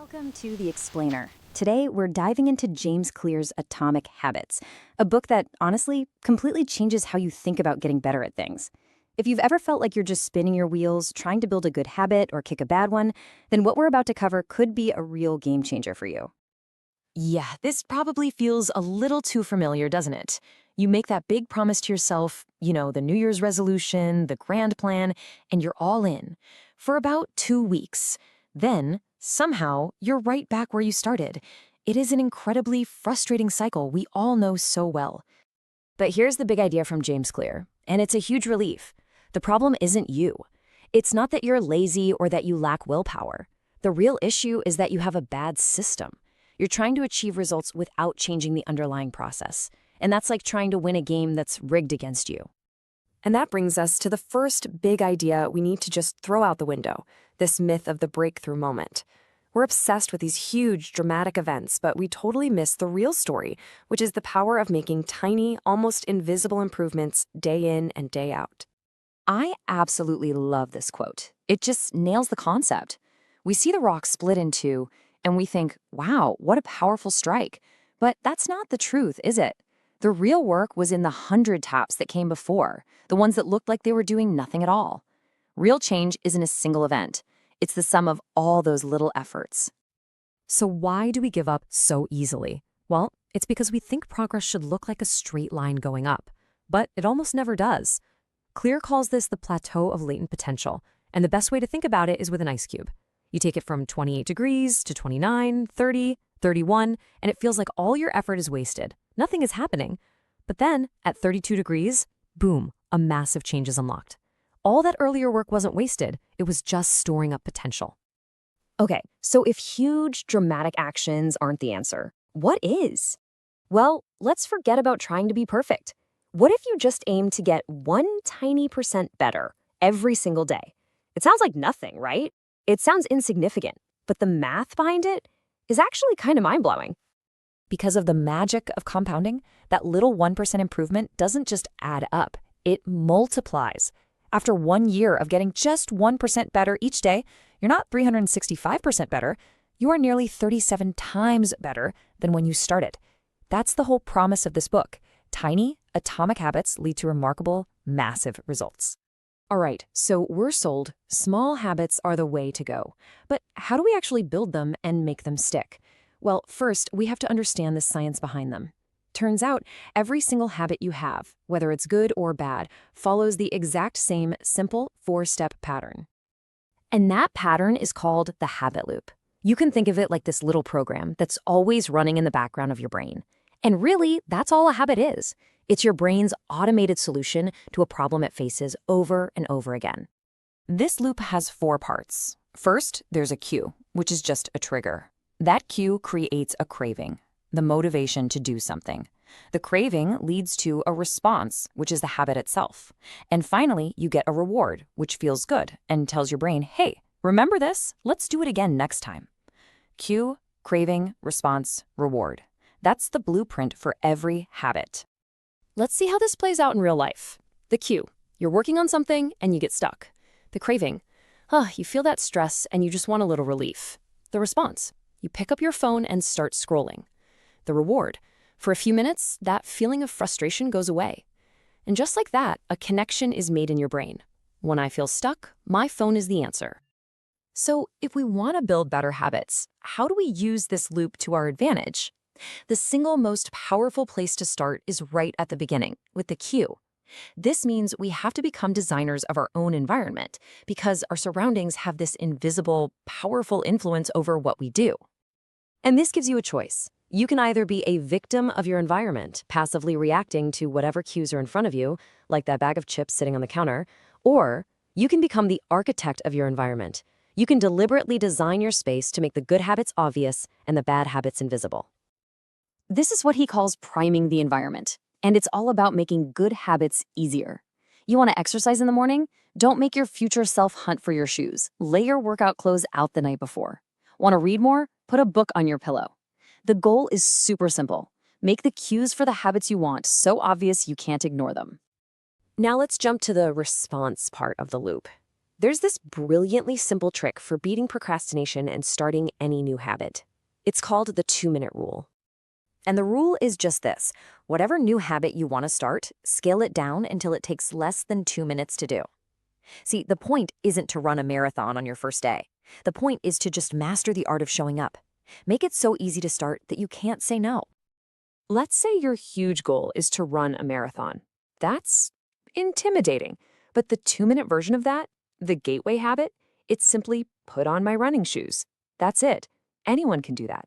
Welcome to The Explainer. Today, we're diving into James Clear's Atomic Habits, a book that, honestly, completely changes how you think about getting better at things. If you've ever felt like you're just spinning your wheels, trying to build a good habit or kick a bad one, then what we're about to cover could be a real game changer for you. Yeah, this probably feels a little too familiar, doesn't it? You make that big promise to yourself, the New Year's resolution, the grand plan, and you're all in for about 2 weeks. Then, somehow, you're right back where you started. It is an incredibly frustrating cycle we all know so well. But here's the big idea from James Clear, and it's a huge relief. The problem isn't you. It's not that you're lazy or that you lack willpower. The real issue is that you have a bad system. You're trying to achieve results without changing the underlying process. And that's like trying to win a game that's rigged against you. And that brings us to the first big idea we need to just throw out the window, this myth of the breakthrough moment. We're obsessed with these huge, dramatic events, but we totally miss the real story, which is the power of making tiny, almost invisible improvements day in and day out. I absolutely love this quote. It just nails the concept. We see the rock split in two, and we think, wow, what a powerful strike. But that's not the truth, is it? The real work was in the 100 taps that came before, the ones that looked like they were doing nothing at all. Real change isn't a single event. It's the sum of all those little efforts. So why do we give up so easily? Well, it's because we think progress should look like a straight line going up, but it almost never does. Clear calls this the plateau of latent potential, and the best way to think about it is with an ice cube. You take it from 28 degrees to 29, 30, 31, and it feels like all your effort is wasted. Nothing is happening. But then, at 32 degrees, boom, a massive change is unlocked. All that earlier work wasn't wasted, it was just storing up potential. Okay, so if huge, dramatic actions aren't the answer, what is? Well, let's forget about trying to be perfect. What if you just aim to get 1 tiny % better every single day? It sounds like nothing, right? It sounds insignificant, but the math behind it is actually kind of mind-blowing. Because of the magic of compounding, that little 1% improvement doesn't just add up, it multiplies. After 1 year of getting just 1% better each day, you're not 365% better, you are nearly 37 times better than when you started. That's the whole promise of this book. Tiny, atomic habits lead to remarkable, massive results. All right, so we're sold. Small habits are the way to go. But how do we actually build them and make them stick? Well, first, we have to understand the science behind them. Turns out, every single habit you have, whether it's good or bad, follows the exact same simple 4-step pattern. And that pattern is called the habit loop. You can think of it like this little program that's always running in the background of your brain. And really, that's all a habit is. It's your brain's automated solution to a problem it faces over and over again. This loop has 4 parts. First, there's a cue, which is just a trigger. That cue creates a craving, the motivation to do something. The craving leads to a response, which is the habit itself. And finally, you get a reward, which feels good and tells your brain, hey, remember this? Let's do it again next time. Cue, craving, response, reward. That's the blueprint for every habit. Let's see how this plays out in real life. The cue, you're working on something and you get stuck. The craving, you feel that stress and you just want a little relief. The response, you pick up your phone and start scrolling. The reward, for a few minutes, that feeling of frustration goes away. And just like that, a connection is made in your brain. When I feel stuck, my phone is the answer. So if we want to build better habits, how do we use this loop to our advantage? The single most powerful place to start is right at the beginning, with the cue. This means we have to become designers of our own environment because our surroundings have this invisible, powerful influence over what we do. And this gives you a choice. You can either be a victim of your environment, passively reacting to whatever cues are in front of you, like that bag of chips sitting on the counter, or you can become the architect of your environment. You can deliberately design your space to make the good habits obvious and the bad habits invisible. This is what he calls priming the environment, and it's all about making good habits easier. You want to exercise in the morning? Don't make your future self hunt for your shoes. Lay your workout clothes out the night before. Want to read more? Put a book on your pillow. The goal is super simple. Make the cues for the habits you want so obvious you can't ignore them. Now let's jump to the response part of the loop. There's this brilliantly simple trick for beating procrastination and starting any new habit. It's called the 2-minute rule. And the rule is just this. Whatever new habit you want to start, scale it down until it takes less than 2 minutes to do. See, the point isn't to run a marathon on your first day. The point is to just master the art of showing up. Make it so easy to start that you can't say no. Let's say your huge goal is to run a marathon. That's intimidating. But the 2-minute version of that, the gateway habit, it's simply put on my running shoes. That's it. Anyone can do that.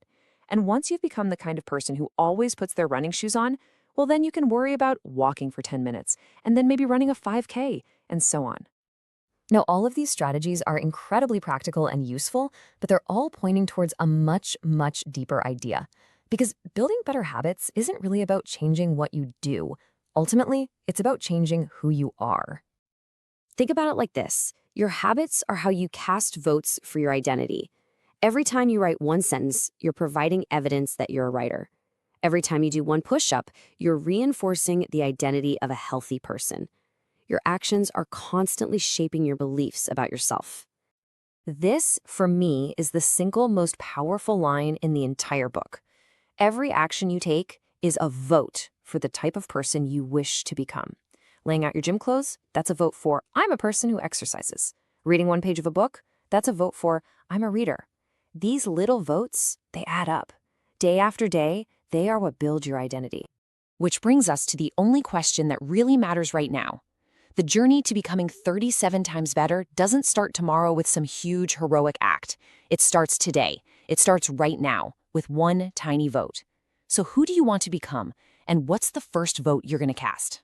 And once you've become the kind of person who always puts their running shoes on, well, then you can worry about walking for 10 minutes and then maybe running a 5K and so on. Now, all of these strategies are incredibly practical and useful, but they're all pointing towards a much, much deeper idea. Because building better habits isn't really about changing what you do. Ultimately, it's about changing who you are. Think about it like this. Your habits are how you cast votes for your identity. Every time you write one sentence, you're providing evidence that you're a writer. Every time you do one push-up, you're reinforcing the identity of a healthy person. Your actions are constantly shaping your beliefs about yourself. This, for me, is the single most powerful line in the entire book. Every action you take is a vote for the type of person you wish to become. Laying out your gym clothes, that's a vote for, I'm a person who exercises. Reading one page of a book, that's a vote for, I'm a reader. These little votes, they add up. Day after day, they are what build your identity. Which brings us to the only question that really matters right now. The journey to becoming 37 times better doesn't start tomorrow with some huge heroic act. It starts today. It starts right now with one tiny vote. So who do you want to become, and what's the first vote you're going to cast?